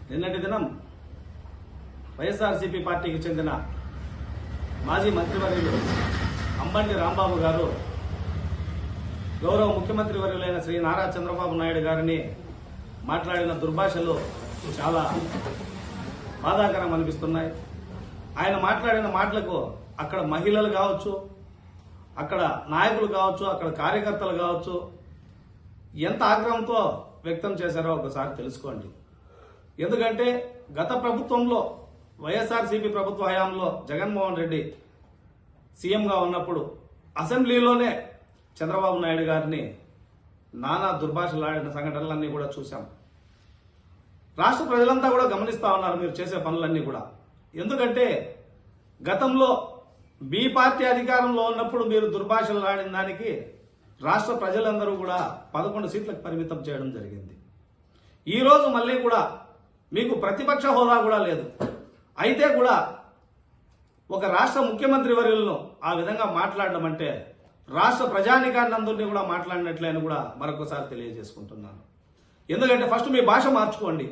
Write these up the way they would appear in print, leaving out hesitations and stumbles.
నిన్నటి దినం వైఎస్ఆర్సీపీ పార్టీకి చెందిన మాజీ మంత్రివర్యులు అంబంటి రాంబాబు గారు గౌరవ ముఖ్యమంత్రి వర్యులైన శ్రీ నారా చంద్రబాబు నాయుడు గారిని మాట్లాడిన దుర్భాషలు చాలా బాధాకరం అనిపిస్తున్నాయి. ఆయన మాట్లాడిన మాటలకు అక్కడ మహిళలు కావచ్చు, అక్కడ నాయకులు కావచ్చు, అక్కడ కార్యకర్తలు కావచ్చు ఎంత ఆగ్రహంతో వ్యక్తం చేశారో ఒకసారి తెలుసుకోండి. ఎందుకంటే గత ప్రభుత్వంలో వైఎస్ఆర్సీపీ ప్రభుత్వ హయాంలో జగన్మోహన్ రెడ్డి సీఎంగా ఉన్నప్పుడు అసెంబ్లీలోనే చంద్రబాబు నాయుడు గారిని నానా దుర్భాషలాడిన సంఘటనలన్నీ కూడా చూశాం. రాష్ట్ర ప్రజలంతా కూడా గమనిస్తా ఉన్నారు మీరు చేసే పనులన్నీ కూడా. ఎందుకంటే గతంలో మీ పార్టీ అధికారంలో ఉన్నప్పుడు మీరు దుర్భాషలాడిన దానికి రాష్ట్ర ప్రజలందరూ కూడా 11 సీట్లకు పరిమితం చేయడం జరిగింది. ఈరోజు మళ్ళీ కూడా మీకు ప్రతిపక్ష హోదా కూడా లేదు. అయితే కూడా ఒక రాష్ట్ర ముఖ్యమంత్రి వర్యులను ఆ విధంగా మాట్లాడడం అంటే రాష్ట్ర ప్రజానికాన్ని అందరినీ కూడా మాట్లాడినట్లే అని కూడా మరొకసారి తెలియజేసుకుంటున్నాను. ఎందుకంటే ఫస్ట్ మీ భాష మార్చుకోండి.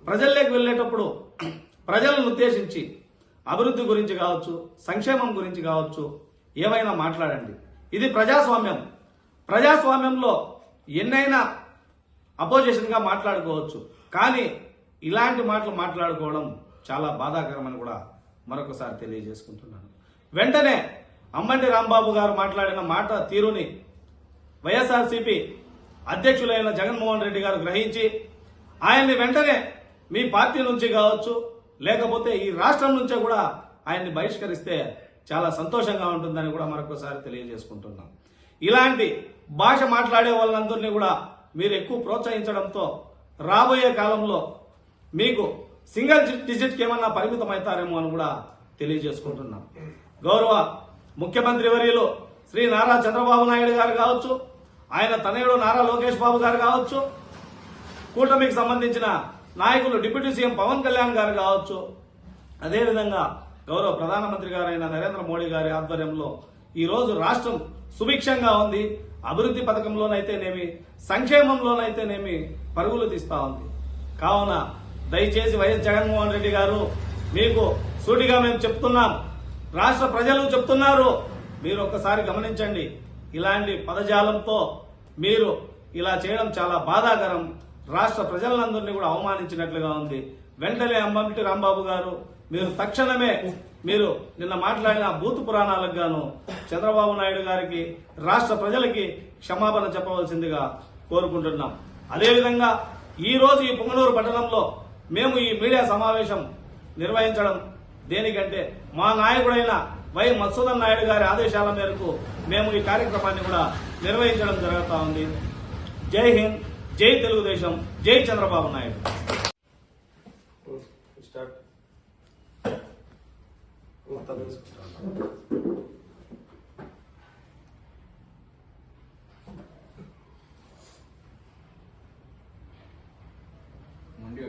ప్రజల్లోకి వెళ్ళేటప్పుడు ప్రజలను ఉద్దేశించి అభివృద్ధి గురించి కావచ్చు, సంక్షేమం గురించి కావచ్చు ఏమైనా మాట్లాడండి. ఇది ప్రజాస్వామ్యం. ప్రజాస్వామ్యంలో ఎన్నైనా అపోజిషన్గా మాట్లాడుకోవచ్చు, కానీ ఇలాంటి మాటలు మాట్లాడుకోవడం చాలా బాధాకరమని కూడా మరొకసారి తెలియజేసుకుంటున్నాను. వెంటనే అంబంటి రాంబాబు గారు మాట్లాడిన మాట తీరుని వైఎస్ఆర్సీపీ అధ్యక్షులైన జగన్మోహన్ రెడ్డి గారు గ్రహించి ఆయన్ని వెంటనే మీ పార్టీ నుంచి కావచ్చు, లేకపోతే ఈ రాష్ట్రం నుంచే కూడా ఆయన్ని బహిష్కరిస్తే చాలా సంతోషంగా ఉంటుందని కూడా మరొకసారి తెలియజేసుకుంటున్నాం. ఇలాంటి భాష మాట్లాడే వాళ్ళందరినీ కూడా మీరు ఎక్కువ ప్రోత్సహించడంతో రాబోయే కాలంలో మీకు సింగిల్ డిజిట్కి ఏమన్నా పరిమితం అవుతారేమో అని కూడా తెలియజేసుకుంటున్నాం. గౌరవ ముఖ్యమంత్రి వర్యులు శ్రీ నారా చంద్రబాబు నాయుడు గారు కావచ్చు, ఆయన తనయుడు నారా లోకేష్ బాబు గారు కావచ్చు, కూటమికి సంబంధించిన నాయకులు డిప్యూటీ సీఎం పవన్ కళ్యాణ్ గారు కావచ్చు, అదేవిధంగా గౌరవ ప్రధానమంత్రి గారైన నరేంద్ర మోడీ గారి ఆధ్వర్యంలో ఈ రోజు రాష్ట్రం సుభిక్షంగా ఉంది. అభివృద్ధి పథకంలోనైతేనేమి, సంక్షేమంలోనైతేనేమి పరుగులు తీస్తా ఉంది. కావున దయచేసి వైఎస్ జగన్మోహన్ రెడ్డి గారు మీకు సూటిగా మేము చెప్తున్నాం, రాష్ట్ర ప్రజలు చెప్తున్నారు, మీరు ఒక్కసారి గమనించండి. ఇలాంటి పదజాలంతో మీరు ఇలా చేయడం చాలా బాధాకరం. రాష్ట్ర ప్రజలందరినీ కూడా అవమానించినట్లుగా ఉంది. వెంటనే అంబంటి రాంబాబు గారు మీరు తక్షణమే మీరు నిన్న మాట్లాడిన బూతు పురాణాలకు గాను చంద్రబాబు నాయుడు గారికి, రాష్ట్ర ప్రజలకి క్షమాపణ చెప్పవలసిందిగా కోరుకుంటున్నాం. అదేవిధంగా ఈ రోజు ఈ పుంగనూరు పట్టణంలో మేము ఈ మీడియా సమావేశం నిర్వహించడం దేనికంటే మా నాయకుడైన వై మధుసూదన్ నాయుడు గారి ఆదేశాల మేరకు మేము ఈ కార్యక్రమాన్ని కూడా నిర్వహించడం జరుగుతూ ఉంది. జై హింద్, జై తెలుగుదేశం, జై చంద్రబాబు నాయుడు. मंडी